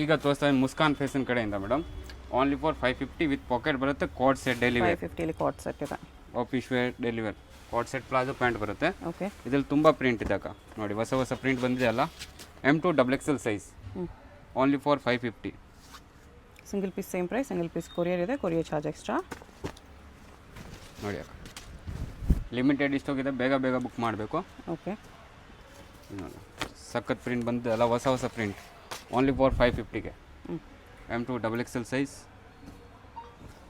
ಈಗ ತೋರಿಸ್ತಾ ಮುಸ್ಕಾನ್ ಫ್ಯಾಷನ್ ಕಡೆಯಿಂದ madam only for 550 with pocket ಬರುತ್ತೆ. ಕೋಡ್ ಸೆಟ್ ಡೈಲಿ ವೇರ್ 550 ಕಾಟ್ ಸೆಟ್ ಇದೆ. Office wear daily wear coord set palazzo pant ಬರುತ್ತೆ. ಓಕೆ. ಇದ್ರಲ್ಲಿ ತುಂಬ ಪ್ರಿಂಟ್ ಇದೆ ಅಕ್ಕ. ನೋಡಿ ಹೊಸ ಹೊಸ ಪ್ರಿಂಟ್ ಬಂದಿದೆ ಅಲ್ಲ. M2 XXL size only for 550. Single piece same price, single piece courier ಇದೆ, ಕೊರಿಯರ್ ಚಾರ್ಜ್ ಎಕ್ಸ್ಟ್ರಾ. ನೋಡಿ ಅಕ್ಕ, ಲಿಮಿಟೆಡ್ ಸ್ಟಾಕ್ ಇದೆ, ಬೇಗ ಬೇಗ ಬುಕ್ ಮಾಡಬೇಕು. ಓಕೆ. ನೋಡಿ ಸಖತ್ ಪ್ರಿಂಟ್ ಬಂದಿದೆ ಅಲ್ಲ, ಹೊಸ ಹೊಸ ಪ್ರಿಂಟ್ ಓನ್ಲಿ ಫಾರ್ 550ಗೆ. M2 XXL ಸೈಜ್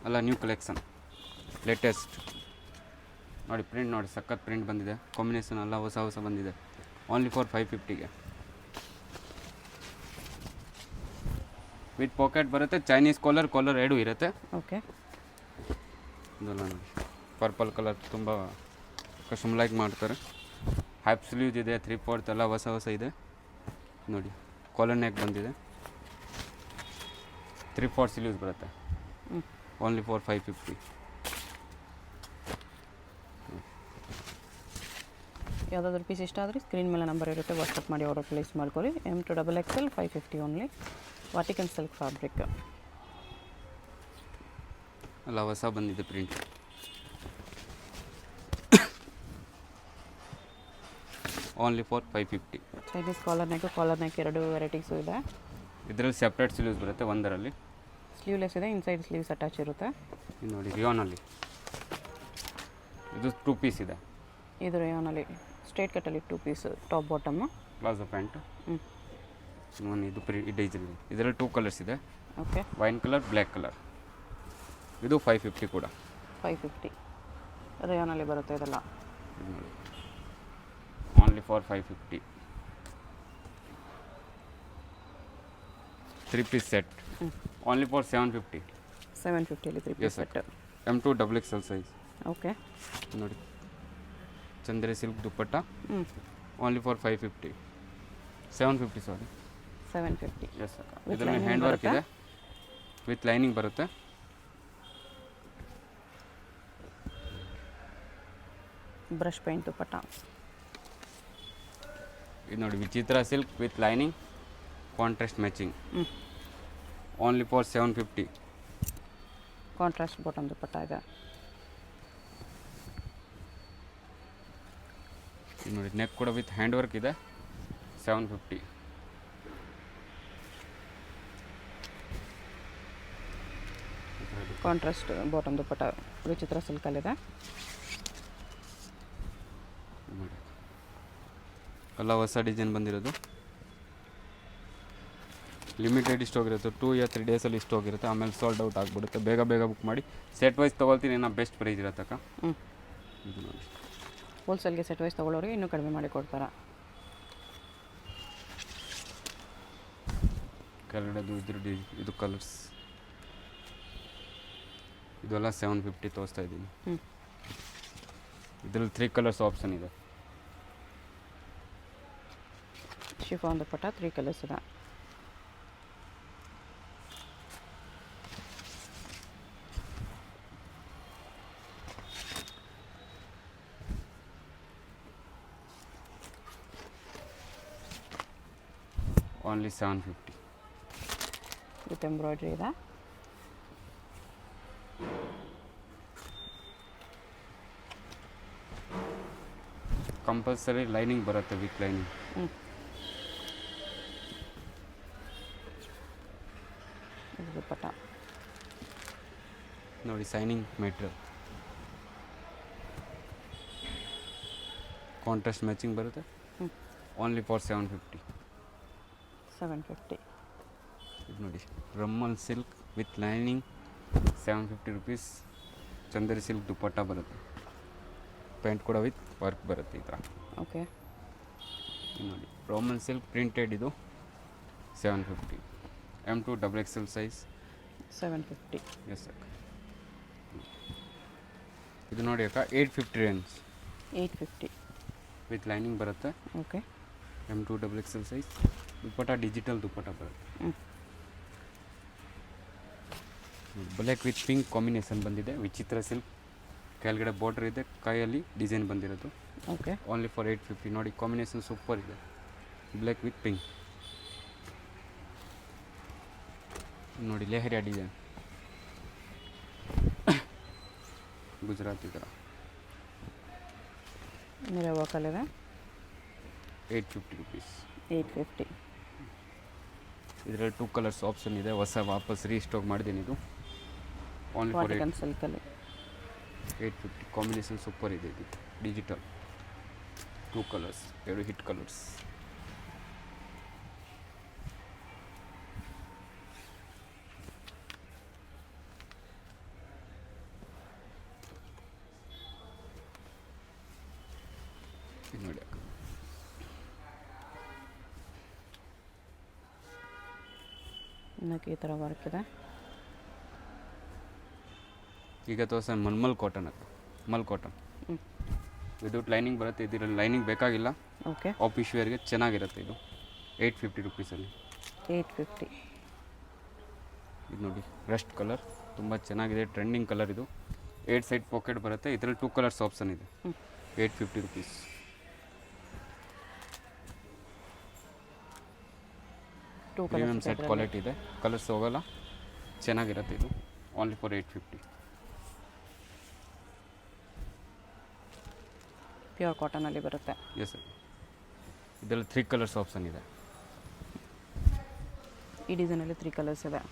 ಅಲ್ಲ, ನ್ಯೂ ಕಲೆಕ್ಷನ್ ಲೇಟೆಸ್ಟ್. ನೋಡಿ ಪ್ರಿಂಟ್ ನೋಡಿ, ಸಖತ್ ಪ್ರಿಂಟ್ ಬಂದಿದೆ, ಕಾಂಬಿನೇಷನ್ ಎಲ್ಲ ಹೊಸ ಹೊಸ ಬಂದಿದೆ. ಓನ್ಲಿ ಫಾರ್ 550ಗೆ ವಿತ್ ಪಾಕೆಟ್ ಬರುತ್ತೆ. ಚೈನೀಸ್ ಕಾಲರ್ ಎರಡೂ ಇರುತ್ತೆ. ಓಕೆ. ಇದೆಲ್ಲ ನೋಡಿ ಪರ್ಪಲ್ ಕಲರ್ ತುಂಬ ಕಸ್ಟಮ್ ಲೈಕ್ ಮಾಡ್ತಾರೆ. ಹ್ಯಾಪ್ ಸ್ಲೀವ್ಸ್ ಇದೆ, 3/4 ಎಲ್ಲ ಹೊಸ ಹೊಸ ಇದೆ. ನೋಡಿ ಕಾಲರ್ ನೆಕ್ ಬಂದಿದೆ, 3/4 ಸ್ಲೀವ್ಸ್ ಬರುತ್ತೆ. Only for 550. ಯಾವುದಾದ್ರೂ ಪೀಸ್ ಇಷ್ಟ ಆದರೆ ಸ್ಕ್ರೀನ್ ಮೇಲೆ ನಂಬರ್ ಇರುತ್ತೆ, ವಾಟ್ಸಪ್ ಮಾಡಿ ಆರ್ಡರ್ ಪ್ಲೇಸ್ ಮಾಡ್ಕೊಳ್ಳಿ. M2 XXL 550 only. Vatican silk fabric ಎಲ್ಲ ಹೊಸ ಬಂದಿದೆ print. Only for 550. Chinese collar neck ಎರಡು ವೆರೈಟೀಸು ಇದೆ. ಇದರಲ್ಲಿ ಸೆಪ್ರೇಟ್ ಸ್ಲೀವ್ಸ್ ಬರುತ್ತೆ, ಒಂದರಲ್ಲಿ ಸ್ಲೀವ್ಲೆಸ್ ಇದೆ, ಇನ್ಸೈಡ್ ಸ್ಲೀವ್ಸ್ ಅಟ್ಯಾಚ್ ಇರುತ್ತೆ. ಇದು ನೋಡಿ ರಿಯಾನಲ್ಲಿ, ಇದು 2 ಪೀಸ್ ಇದೆ. ಇದು ರೇಯಾನಲ್ಲಿ ಸ್ಟ್ರೇಟ್ ಕಟ್ಟಲ್ಲಿ 2 piece, top bottom, palazzo pant. ಇದು ಡಿಸೈನ್ ಇದೆ. ಇದರಲ್ಲಿ 2 ಕಲರ್ಸ್ ಇದೆ. Okay. Wine colour, black colour. ಇದು 550 ಕೂಡ. 550 ರೇಯಾನಲ್ಲಿ ಬರುತ್ತೆ ಇದೆಲ್ಲ. Only for 550. 3 piece set only for 750. 750 3 piece set. M2 XXL size. Okay. ನೋಡಿ Chanderi silk dupatta only for 550. 750 sorry 750. Yes ಅಕ್ಕ. ಇದರಲ್ಲಿ ಹ್ಯಾಂಡ್ ವರ್ಕ್ ಇದೆ, ವಿತ್ ಲೈನಿಂಗ್ ಬರುತ್ತೆ. ಬ್ರಷ್ ಪೇಂಟ್ ದುಪ್ಪಟ್ಟ. ಇದು ನೋಡಿ Vichitra silk with lining, contrast matching. Only for 750. Contrast bottom dupatta ಇದೆ. ನೋಡಿ neck ಕೂಡ ವಿತ್ ಹ್ಯಾಂಡ್ ವರ್ಕ್ ಇದೆ, 750. ಕಾಂಟ್ರಾಸ್ಟ್ ಬಾಟಮ್ ದುಪ್ಪಟ್ಟ ವಿಚಿತ್ರ ಸಿಲ್ಕಲ್ಲಿದೆ. ನೋಡಿ ಎಲ್ಲ ಹೊಸ ಡಿಸೈನ್ ಬಂದಿರೋದು. ಲಿಮಿಟೆಡ್ ಸ್ಟಾಕ್ ಇರುತ್ತೆ, 2 or 3 ಡೇಸಲ್ಲಿ ಸ್ಟಾಕ್ ಇರುತ್ತೆ, ಆಮೇಲೆ ಸೋಲ್ಡ್ ಔಟ್ ಆಗಿಬಿಡುತ್ತೆ. ಬೇಗ ಬೇಗ ಬುಕ್ ಮಾಡಿ. ಸೆಟ್ ವೈಸ್ ತೊಗೊಳ್ತೀನಿ, ಇನ್ನೂ ಬೆಸ್ಟ್ ಪ್ರೈಸ್ ಇರತ್ತಕ್ಕ. ಇದು ನೋಡಿ ಹೋಲ್ಸೇಲ್ಗೆ ಸೆಟ್ ವೈಸ್ ತೊಗೊಳ್ಳೋರಿಗೆ ಇನ್ನೂ ಕಡಿಮೆ ಮಾಡಿ ಕೊಡ್ತಾರೆ. ಕೆಳಗಡೆದು ಇದು ಕಲರ್ಸ್ ಇದೆಲ್ಲ 750 ತೋರಿಸ್ತಾ ಇದ್ದೀನಿ. ಇದರಲ್ಲಿ 3 ಕಲರ್ಸ್ ಆಪ್ಷನ್ ಇದೆ. ಶಿಫಾನ್ ದುಪ್ಪಟ್ಟ 3 ಕಲರ್ಸ್ ಇದೆ. ಓನ್ಲಿ 750. ವಿತ್ ಎಂಬ್ರಾಯ್ಡ್ರಿ ಇದೆ. ಕಂಪಲ್ಸರಿ ಲೈನಿಂಗ್ ಬರುತ್ತೆ, ವಿತ್ ಲೈನಿಂಗ್. ದುಪ್ಪಟ್ಟ ನೋಡಿ ಸೈನಿಂಗ್ ಮೆಟೀರಿಯಲ್, ಕಾಂಟ್ರಾಸ್ಟ್ ಮ್ಯಾಚಿಂಗ್ ಬರುತ್ತೆ. Only for 750. 750. ಇದು ನೋಡಿ ರಮ್ಮಲ್ silk with lining, 750 rupees. Chanderi silk dupatta ಬರುತ್ತೆ, ಪ್ಯಾಂಟ್ ಕೂಡ ವಿತ್ ವರ್ಕ್ ಬರುತ್ತೆ ಈ ಥರ. ಓಕೆ. ನೋಡಿ ರೋಮನ್ ಸಿಲ್ಕ್ ಪ್ರಿಂಟೆಡ್, ಇದು 750. M2 XXL size 750. ಎಸ್ ಅಕ್ಕ. ಇದು ನೋಡಿ ಅಕ್ಕ 850 ರೇಂಜ್. 850 ವಿತ್ ಲೈನಿಂಗ್ ಬರುತ್ತೆ. Okay. M2 XXL size. Dupatta digital dupatta ಬರುತ್ತೆ. ಬ್ಲ್ಯಾಕ್ ವಿತ್ ಪಿಂಕ್ ಕಾಂಬಿನೇಷನ್ ಬಂದಿದೆ, ವಿಚಿತ್ರ ಸಿಲ್ಕ್. ಕೆಳಗಡೆ ಬಾರ್ಡರ್ ಇದೆ, ಕೈಯಲ್ಲಿ ಡಿಸೈನ್ ಬಂದಿರೋದು. ಓಕೆ. Only for 850. ನೋಡಿ ಕಾಂಬಿನೇಷನ್ ಸೂಪರ್ ಇದೆ, ಬ್ಲ್ಯಾಕ್ ವಿತ್ ಪಿಂಕ್. ನೋಡಿ ಲೆಹರಿಯಾ ಡಿಸೈನ್ ಗುಜರಾತಿ ಥರ ಮಿರರ್ ವರ್ಕಲ್ಲಿದೆ 850 ರುಪೀಸ್. 850. ಇದರಲ್ಲಿ 2 ಕಲರ್ಸ್ ಆಪ್ಷನ್ ಇದೆ, ಹೊಸ ವಾಪಸ್ ರೀಸ್ಟಾಕ್ ಮಾಡಿದ್ದೀನಿ ಇದು ಓನ್ಲಿ ಫಾರ್ ವಾಟಿಕನ್ ಸಿಲ್ಕಲ್ಲಿ 850. ಕಾಂಬಿನೇಷನ್ ಸೂಪರ್ ಇದೆ ಇದು, ಡಿಜಿಟಲ್ 2 ಕಲರ್ಸ್, 2 ಹಿಟ್ ಕಲರ್ಸ್. ನೋಡಿ ಇನ್ನಕ್ಕೆ ಈ ಥರ ವರ್ಕ್ ಇದೆ. ಈಗ ತೋರಿಸ ಮಲ್ಮಲ್ ಕಾಟನ್ ಅದು, ಮಲ್ ಕಾಟನ್ ವಿದೌಟ್ ಲೈನಿಂಗ್ ಬರುತ್ತೆ. ಇದರಲ್ಲಿ ಲೈನಿಂಗ್ ಬೇಕಾಗಿಲ್ಲ, ಓಕೆ. ಆಫೀಸ್ ವೇರ್ಗೆ ಚೆನ್ನಾಗಿರುತ್ತೆ ಇದು. 850 ರುಪೀಸಲ್ಲಿ 850. ಇದು ನೋಡಿ ರಸ್ಟ್ ಕಲರ್, ತುಂಬ ಚೆನ್ನಾಗಿದೆ, ಟ್ರೆಂಡಿಂಗ್ ಕಲರ್ ಇದು. 8 ಸೈಡ್ ಪಾಕೆಟ್ ಬರುತ್ತೆ. ಇದರಲ್ಲಿ 2 ಕಲರ್ಸ್ ಆಪ್ಷನ್ ಇದೆ. 850 rupees. 2 premium colours set quality ಇದೆ, ಕಲರ್ಸ್ ಹೋಗಲ್ಲ, ಚೆನ್ನಾಗಿರುತ್ತೆ ಇದು. Only for 850. ಪ್ಯೂರ್ ಕಾಟನಲ್ಲಿ ಬರುತ್ತೆ. Yes sir. ಇದರಲ್ಲಿ 3 ಕಲರ್ಸ್ ಆಪ್ಷನ್ ಇದೆ. ಈ ಡಿಸೈನಲ್ಲಿ 3 ಕಲರ್ಸ್ ಇದೆ.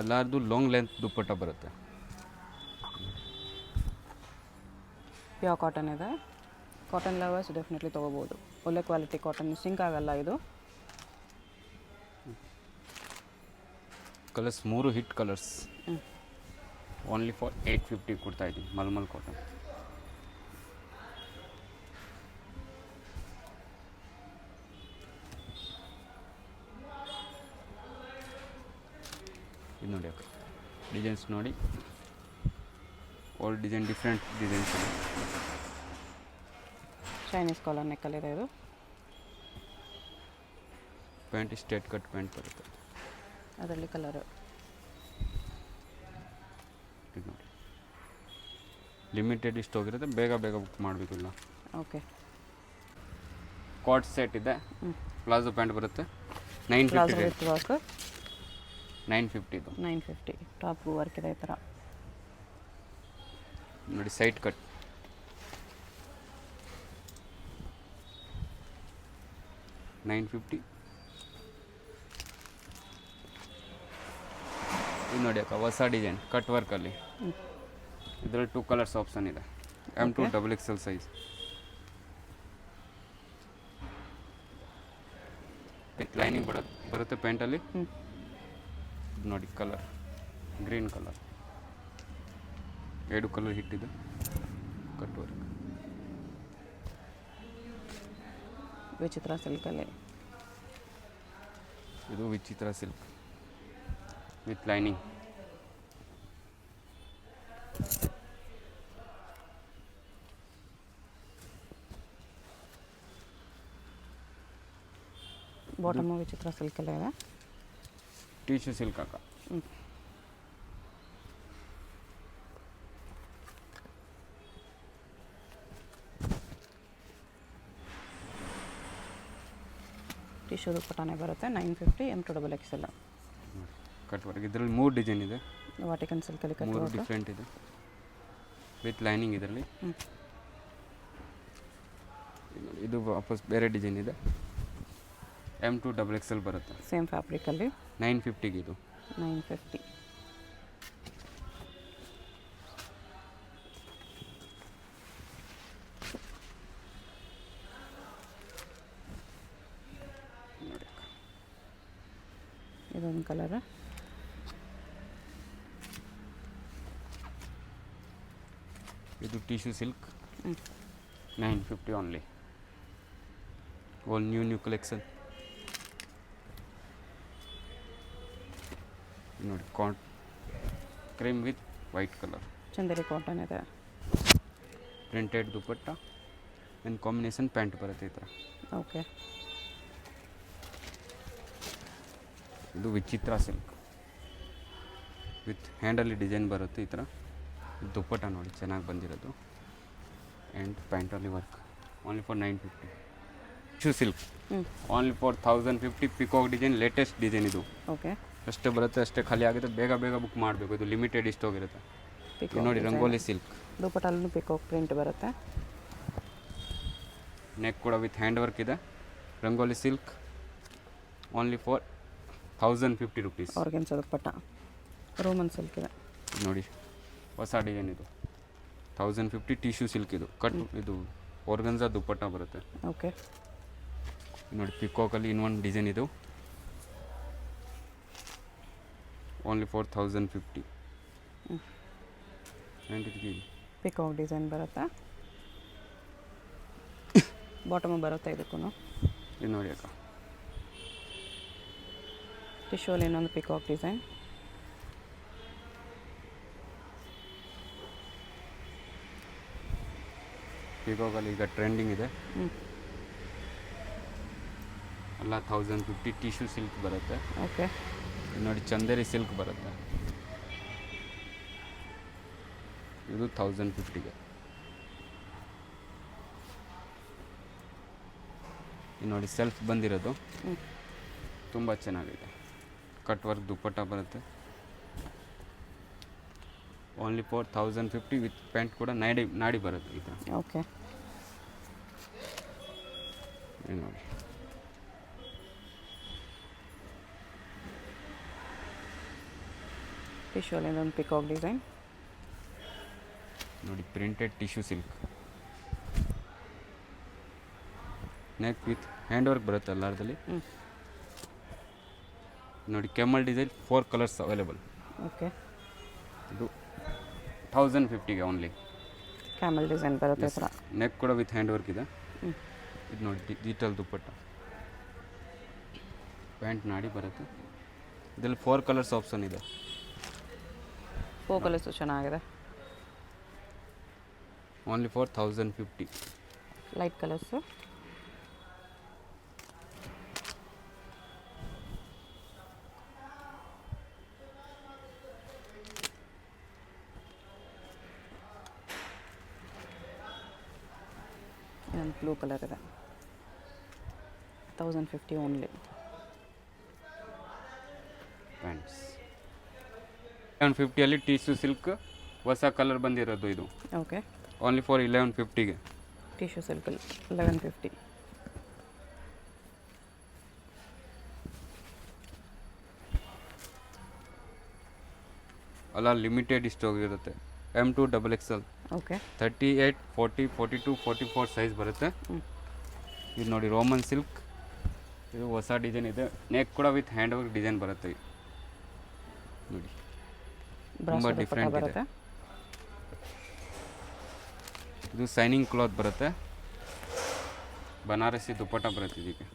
ಎಲ್ಲರದು ಲಾಂಗ್ ಲೆಂತ್ ದುಪ್ಪಟ್ಟ ಬರುತ್ತೆ. ಪ್ಯೂರ್ ಕಾಟನ್ ಇದೆ. ಕಾಟನ್ ಲವರ್ಸ್ ಡೆಫಿನೆಟ್ಲಿ ತೊಗೋಬೋದು. ಒಳ್ಳೆ ಕ್ವಾಲಿಟಿ ಕಾಟನ್, ಸಿಂಕ್ ಆಗಲ್ಲ ಇದು. Colours 3 hit colours. Only for 850 ಕೊಡ್ತಾ ಇದ್ದೀನಿ, ಮಲ್ಮಲ್ ಕಾಟನ್. ಇದು ನೋಡಿ ಅಕ್ಕ, ಡಿಸೈನ್ಸ್ ನೋಡಿ, ಆಲ್ ಡಿಸೈನ್ ಡಿಫ್ರೆಂಟ್ ಡಿಸೈನ್ಸ್ ಇದೆ. ಚೈನೀಸ್ ಕಾಲರ್ ನೆಕ್ಕಲ್ಲಿದೆ ಇದು. ಪ್ಯಾಂಟ್ ಸ್ಟ್ರೇಟ್ ಕಟ್ ಪ್ಯಾಂಟ್ ಬರುತ್ತೆ. ಅದರಲ್ಲಿ ಕಲರು ಇದು ನೋಡಿ, ಲಿಮಿಟೆಡ್ ಇಷ್ಟು ಹೋಗಿರುತ್ತೆ, ಬೇಗ ಬೇಗ ಬುಕ್ ಮಾಡಬೇಕಿಲ್ಲ. ಓಕೆ. ಕಾಟ್ ಸೆಟ್ ಇದೆ, ಪ್ಲಾಜೋ ಪ್ಯಾಂಟ್ ಬರುತ್ತೆ. 950 ಪ್ಲಾಜೋ ವಿತ್ ವರ್ಕ್ 950 ಇದು 950. ಟಾಪ್ಗೂ ವರ್ಕ್ ಇದೆ ಈ ಥರ. ನೋಡಿ ಸೈಡ್ ಕಟ್, $950. ಇದು ನೋಡಿ ಅಕ್ಕ, ಹೊಸ ಡಿಸೈನ್ ಕಟ್ ವರ್ಕಲ್ಲಿ. ಇದರಲ್ಲಿ 2 ಕಲರ್ಸ್ ಆಪ್ಷನ್ ಇದೆ. M2 XXL size. With lining ಬರುತ್ತೆ ಪ್ಯಾಂಟಲ್ಲಿ. ಇದು ನೋಡಿ ಕಲರ್ ಗ್ರೀನ್ ಕಲರ್, 2 ಕಲರ್ ಹಿಟ್ಟಿದೆ, ಕಟ್ ವರ್ಕ್. ವಿಚಿತ್ರ ಸಿಲ್ಕಲ್ಲಿ. ಇದು ವಿಚಿತ್ರ ಸಿಲ್ಕ್ ವಿತ್ ಲೈನಿಂಗ್. ಬಾಟಮು ವಿಚಿತ್ರ ಸಿಲ್ಕಲ್ಲೇ ಇದೆ. ಟಿಶ್ಯೂ ಸಿಲ್ಕ್ ಅಕ್ಕ. ಟಿಶ್ಯೂ ದುಪ್ಪಟ್ಟಾನೆ ಬರುತ್ತೆ. 950. M2 XXL cut work. ಇದರಲ್ಲಿ 3 ಡಿಸೈನ್ ಇದೆ, ವಾಟಿಕನ್ ಸಿಲ್ಕಲ್ಲಿ ಕಟ್ 3 ವರ್ಕ್. ಡಿಫ್ರೆಂಟ್ ಇದೆ ವಿತ್ ಲೈನಿಂಗ್. ಇದರಲ್ಲಿ ಇದು ವಾಪಸ್ ಬೇರೆ ಡಿಸೈನ್ ಇದೆ. M2 XXL ಬರುತ್ತೆ. ಸೇಮ್ ಫ್ಯಾಬ್ರಿಕಲ್ಲಿ 950 ಇದು 950. ನೋಡಿ. ಇದೊಂದು ಕಲರ್. ಇದು tissue silk 950 only. All new collection. ನೋಡಿ cream with white colour, Chanderi cotton ಇದೆ. Printed dupatta and combination pant ಬರುತ್ತೆ ಈ ಥರ. ಓಕೆ. ಇದು ವಿಚಿತ್ರ ಸಿಲ್ಕ್ ವಿತ್ ಹ್ಯಾಂಡಲ್ಲಿ ಡಿಸೈನ್ ಬರುತ್ತೆ ಈ ಥರ. ದುಪ್ಪಟ್ಟ ನೋಡಿ ಚೆನ್ನಾಗಿ ಬಂದಿರೋದು, ಆ್ಯಂಡ್ ಪ್ಯಾಂಟಲ್ಲಿ work. Only for 950. Tissue silk ಹ್ಞೂ only for 1050. Peacock design, latest design ಇದು. ಓಕೆ. ಅಷ್ಟೇ ಬರುತ್ತೆ, ಅಷ್ಟೇ ಖಾಲಿ ಆಗುತ್ತೆ. ಬೇಗ ಬೇಗ ಬುಕ್ ಮಾಡಬೇಕು, ಇದು ಲಿಮಿಟೆಡ್ ಇಷ್ಟು ಹೋಗಿರುತ್ತೆ. ಇದು ನೋಡಿ ರಂಗೋಲಿ ಸಿಲ್ಕ್. ದುಪ್ಪಟ್ಟಲ್ಲೂ ಪಿಕಾಕ್ ಪ್ರಿಂಟ್ ಬರುತ್ತೆ. ನೆಕ್ ಕೂಡ ವಿತ್ ಹ್ಯಾಂಡ್ ವರ್ಕ್ ಇದೆ. Rangoli silk only for 1050 rupees. Organza dupatta, Roman silk ಇದೆ ನೋಡಿ, ಹೊಸ ಡಿಸೈನ್ ಇದು. 1050. ಟಿಶ್ಯೂ ಸಿಲ್ಕ್ ಇದು. ಕಟ್ ಇದು ಆರ್ಗನ್ಸಾ ದುಪ್ಪಟ್ಟ ಬರುತ್ತೆ. ಓಕೆ. ನೋಡಿ ಪಿಕಾಕಲ್ಲಿ ಇನ್ನೊಂದು ಡಿಸೈನ್ ಇದು. Only for 1050. ಪಿಕಾಕ್ ಡಿಸೈನ್ ಬರುತ್ತೆ. ಬಾಟಮು ಬರುತ್ತೆ ಇದಕ್ಕೂ. ಇದು ನೋಡಿ ಅಕ್ಕ, ಟಿಶ್ಯೂಲ್ಲಿ ಇನ್ನೊಂದು ಪಿಕಾಕ್ ಡಿಸೈನ್. ಪಿಕಾಕಲ್ಲಿ ಈಗ ಟ್ರೆಂಡಿಂಗ್ ಇದೆ. ಎಲ್ಲ 1050. ಟಿಶ್ಯೂ ಸಿಲ್ಕ್ ಬರುತ್ತೆ. ಓಕೆ. ಇದು ನೋಡಿ ಚಂದೇರಿ ಸಿಲ್ಕ್ ಬರುತ್ತೆ. ಇದು 1050ಗೆ. ಇದು ನೋಡಿ ಸೆಲ್ಫ್ ಬಂದಿರೋದು, ತುಂಬ ಚೆನ್ನಾಗಿದೆ. ಕಟ್ ವರ್ಕ್ ದುಪ್ಪಟ್ಟ ಬರುತ್ತೆ. ಓನ್ಲಿ ಫಾರ್ 1050 ವಿತ್ ಪ್ಯಾಂಟ್ ಕೂಡ ನಾಡಿ ಬರುತ್ತೆ ಈ ಥರ. ಓಕೆ. ಇದು ನೋಡಿ, ಟಿಶ್ಯೂಲ್ಲಿ ಇನ್ನೊಂದು ಪಿಕಾಕ್ ಡಿಸೈನ್. ನೋಡಿ printed tissue silk. Neck with hand work ಬರುತ್ತೆ ಎಲ್ಲರದಲ್ಲಿ. ನೋಡಿ ಕೆಮ್ಮಲ್ ಡಿಸೈನ್ 4 ಕಲರ್ಸ್ ಅವೈಲೇಬಲ್. ಓಕೆ. ಇದು 1050ಗೆ ಓನ್ಲಿ. ಕ್ಯಾಮಲ್ ಡಿಸೈನ್ ಬರುತ್ತೆ ಥರ. ನೆಕ್ ಕೂಡ ವಿತ್ ಹ್ಯಾಂಡ್ ವರ್ಕ್ ಇದೆ. ಇದು ನೋಡಿ ಡಿಜಿಟಲ್ ದುಪ್ಪಟ್ಟ, ಪ್ಯಾಂಟ್ ನಾಡಿ ಬರುತ್ತೆ. ಇದರಲ್ಲಿ 4 ಕಲರ್ಸ್ ಆಪ್ಷನ್ ಇದೆ. 4 ಕಲರ್ಸು ಚೆನ್ನಾಗಿದೆ. Only for 1050. Light colours. ಇನ್ನೊಂದು ಬ್ಲೂ ಕಲರ್ ಇದೆ. 1050 ಓನ್ಲಿ. ಪ್ಯಾಂಟ್ಸ್ 1150ಅಲ್ಲಿ ಟಿಶ್ಯೂ ಸಿಲ್ಕ್ ಹೊಸ ಕಲರ್ ಬಂದಿರೋದು ಇದು. ಓಕೆ. ಓನ್ಲಿ ಫಾರ್ 1150ಗೆ. ಟಿಶ್ಯೂ ಸಿಲ್ಕಲ್ಲಿ 1150. ಅಲ್ಲ ಲಿಮಿಟೆಡ್ ಇಷ್ಟು ಹೋಗಿರುತ್ತೆ. M2 XXL. ಓಕೆ. 38, 40, 42, 44 ಸೈಜ್ ಬರುತ್ತೆ. ಇದು ನೋಡಿ ರೋಮನ್ ಸಿಲ್ಕ್. ಇದು ಹೊಸ ಡಿಸೈನ್ ಇದೆ. ನೆಕ್ ಕೂಡ ವಿತ್ ಹ್ಯಾಂಡ್ ವರ್ಕ್ ಡಿಸೈನ್ ಬರುತ್ತೆ. ನೋಡಿ ತುಂಬ ಡಿಫ್ರೆಂಟ್ ಇದೆ. ಇದು ಸೈನಿಂಗ್ ಕ್ಲಾತ್ ಬರುತ್ತೆ. ಬನಾರಸಿ ದುಪ್ಪಟ್ಟ ಬರುತ್ತೆ ಇದಕ್ಕೆ.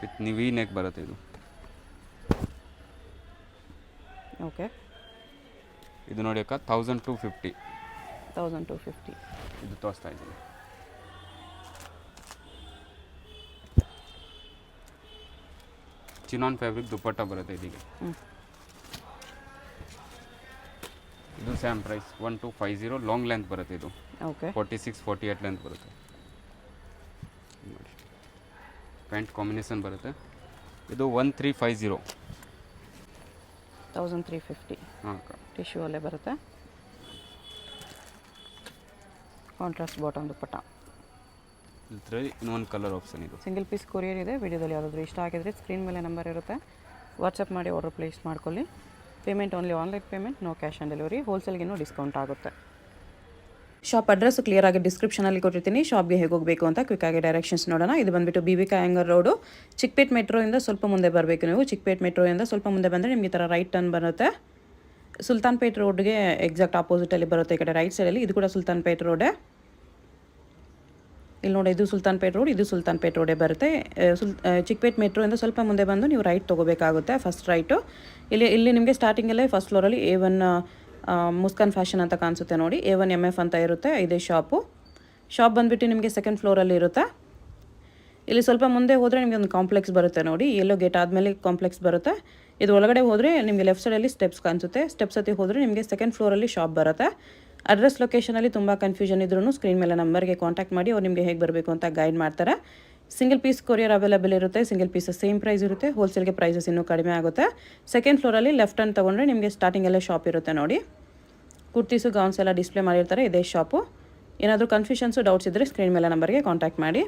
ವಿತ್ ನಿವಿ ನೆಕ್ ಬರುತ್ತೆ ಇದು. ಓಕೆ. ಇದು ನೋಡಿ ಅಕ್ಕ 1250. 1250. ಇದು ತೋರಿಸ್ತಾ ಇದ್ದೀನಿ. ಚಿನಾನ್ ಫ್ಯಾಬ್ರಿಕ್ ದುಪ್ಪಟ್ಟ ಬರುತ್ತೆ ಇದಕ್ಕೆ. ಇದು ಸೇಮ್ ಪ್ರೈಸ್ 1250. ಲಾಂಗ್ ಲೆಂತ್ ಬರುತ್ತೆ ಇದು. ಓಕೆ. 46, 48 ಲೆಂತ್ ಬರುತ್ತೆ. ನೋಡಿ ಪ್ಯಾಂಟ್ ಕಾಂಬಿನೇಷನ್ ಬರುತ್ತೆ. ಇದು 1350. 1350. ಹಾಂ ಅಕ್ಕ. ಟಿಶ್ಯೂ ಅಲ್ಲೇ ಬರುತ್ತೆ. ಕಾಂಟ್ರಾಸ್ಟ್ ಬಾಟಮ್ ದುಪ್ಪಟ್ಟ. ಇದರಲ್ಲಿ ಇನ್ನೊಂದು ಕಲರ್ ಆಪ್ಷನ್ ಇದು. ಸಿಂಗಲ್ ಪೀಸ್ ಕೊರಿಯರ್ ಇದೆ. ವಿಡಿಯೋದಲ್ಲಿ ಯಾವುದಾದ್ರೂ ಇಷ್ಟ ಆಗಿದ್ರೆ ಸ್ಕ್ರೀನ್ ಮೇಲೆ ನಂಬರ್ ಇರುತ್ತೆ, ವಾಟ್ಸಪ್ ಮಾಡಿ ಆರ್ಡರ್ ಪ್ಲೇಸ್ ಮಾಡ್ಕೊಳ್ಳಿ. Payment only online payment, no cash on delivery. ಹೋಲ್ಸೇಲ್ಗಿನ್ನೂ ಡಿಸ್ಕೌಂಟ್ ಆಗುತ್ತೆ. ಶಾಪ್ ಅಡ್ರೆಸ್ ಕ್ಲಿಯರಾಗಿ ಡಿಸ್ಕ್ರಿಪ್ಷನಲ್ಲಿ ಕೊಟ್ಟಿರ್ತೀನಿ. ಶಾಪ್ಗೆ ಹೇಗೆ ಹೋಗಬೇಕು ಅಂತ ಕ್ವಿಕ್ಕಾಗಿ ಡೈರೆಕ್ಷನ್ಸ್ ನೋಡೋಣ. ಇದು ಬಂದುಬಿಟ್ಟು BB ಕಾಯಂಗರ್ ರೋಡು, ಚಿಕ್ಕಪೇಟ್ ಮೆಟ್ರೋಯಿಂದ ಸ್ವಲ್ಪ ಮುಂದೆ ಬರಬೇಕು ನೀವು. ಚಿಕ್ಕಪೇಟ್ ಮೆಟ್ರೋಯಿಂದ ಸ್ವಲ್ಪ ಮುಂದೆ ಬಂದರೆ ನಿಮಗೆ ಈ ಥರ ರೈಟ್ ಟರ್ನ್ ಬರುತ್ತೆ. ಸುಲ್ತಾನ್ಪೇಟ್ ರೋಡ್ಗೆ ಎಕ್ಸಾಕ್ಟ್ ಆಪೋಸಿಟಲ್ಲಿ ಬರುತ್ತೆ ಈ ಕಡೆ ರೈಟ್ ಸೈಡಲ್ಲಿ. ಇದು ಕೂಡ ಸುಲ್ತಾನ್ಪೇಟ್ ರೋಡೇ. ಇಲ್ಲಿ ನೋಡಿ, ಇದು ಸುಲ್ತಾನ್ಪೇಟ್ ರೋಡ್, ಇದು ಸುಲ್ತಾನ್ಪೇಟ್ ರೋಡೇ ಬರುತ್ತೆ. ಚಿಕ್ಕಪೇಟ್ ಮೆಟ್ರೋಯಿಂದ ಸ್ವಲ್ಪ ಮುಂದೆ ಬಂದು ನೀವು ರೈಟ್ ತೊಗೋಬೇಕಾಗುತ್ತೆ, ಫಸ್ಟ್ ರೈಟು. ಇಲ್ಲಿ ನಿಮಗೆ ಸ್ಟಾರ್ಟಿಂಗಲ್ಲೇ ಫಸ್ಟ್ ಫ್ಲೋರಲ್ಲಿ A1 ಮುಸ್ಕಾನ್ ಫ್ಯಾಷನ್ ಅಂತ ಕಾಣಿಸುತ್ತೆ ನೋಡಿ. A1 MF ಅಂತ ಇರುತ್ತೆ, ಇದೇ ಶಾಪು. ಶಾಪ್ ಬಂದುಬಿಟ್ಟು ನಿಮಗೆ ಸೆಕೆಂಡ್ ಫ್ಲೋರಲ್ಲಿ ಇರುತ್ತೆ. ಇಲ್ಲಿ ಸ್ವಲ್ಪ ಮುಂದೆ ಹೋದರೆ ನಿಮಗೆ ಒಂದು ಕಾಂಪ್ಲೆಕ್ಸ್ ಬರುತ್ತೆ ನೋಡಿ. ಎಲ್ಲೋ ಗೇಟ್ ಆದಮೇಲೆ ಕಾಂಪ್ಲೆಕ್ಸ್ ಬರುತ್ತೆ. ಇದು ಒಳಗಡೆ ಹೋದರೆ ನಿಮಗೆ ಲೆಫ್ಟ್ ಸೈಡಲ್ಲಿ ಸ್ಟೆಪ್ಸ್ ಕಾಣಿಸುತ್ತೆ. ಸ್ಟೆಪ್ಸ್ ಹತ್ತಿ ಹೋದರೆ ನಿಮಗೆ ಸೆಕೆಂಡ್ ಫ್ಲೋರಲ್ಲಿ ಶಾಪ್ ಬರುತ್ತೆ. ಅಡ್ರೆಸ್ ಲೊಕೇಶನಲ್ಲಿ ತುಂಬ ಕನ್ಫ್ಯೂಷನ್ ಇದ್ರೂ ಸ್ಕ್ರೀನ್ ಮೇಲೆ ನಂಬರ್ಗೆ ಕಾಂಟ್ಯಾಕ್ಟ್ ಮಾಡಿ ಅವ್ರು ನಿಮಗೆ ಹೇಗೆ ಬರಬೇಕು ಅಂತ ಗೈಡ್ ಮಾಡ್ತಾರೆ. ಸಿಂಗಲ್ ಪೀಸ್ ಕೊರಿಯರ್ ಅವೈಲೇಬಲ್ ಇರುತ್ತೆ. ಸಿಂಗಲ್ ಪೀಸ್ ಸೇಮ್ ಪ್ರೈಸ್ ಇರುತ್ತೆ. ಹೋಲ್ಸೇಲ್ಗೆ ಪ್ರೈಸಸ್ ಇನ್ನೂ ಕಡಿಮೆ ಆಗುತ್ತೆ. ಸೆಕೆಂಡ್ ಫ್ಲೋರಲ್ಲಿ ಲೆಫ್ಟ್ ಹ್ಯಾಂಡ್ ತೊಗೊಂಡ್ರೆ ನಿಮಗೆ ಸ್ಟಾರ್ಟಿಂಗಲ್ಲೇ ಶಾಪ್ ಇರುತ್ತೆ ನೋಡಿ. ಕುರ್ತೀಸು ಗೌನ್ಸ್ ಎಲ್ಲ ಡಿಸ್ಪ್ಲೇ ಮಾಡಿರ್ತಾರೆ. ಇದೇ ಶಾಪು. ಏನಾದರೂ ಕನ್ಫ್ಯೂಷನ್ಸು ಡೌಟ್ಸ್ ಇದ್ದರೆ ಸ್ಕ್ರೀನ್ ಮೇಲೆ ನಂಬರ್ಗೆ ಕಾಂಟ್ಯಾಕ್ಟ್ ಮಾಡಿ.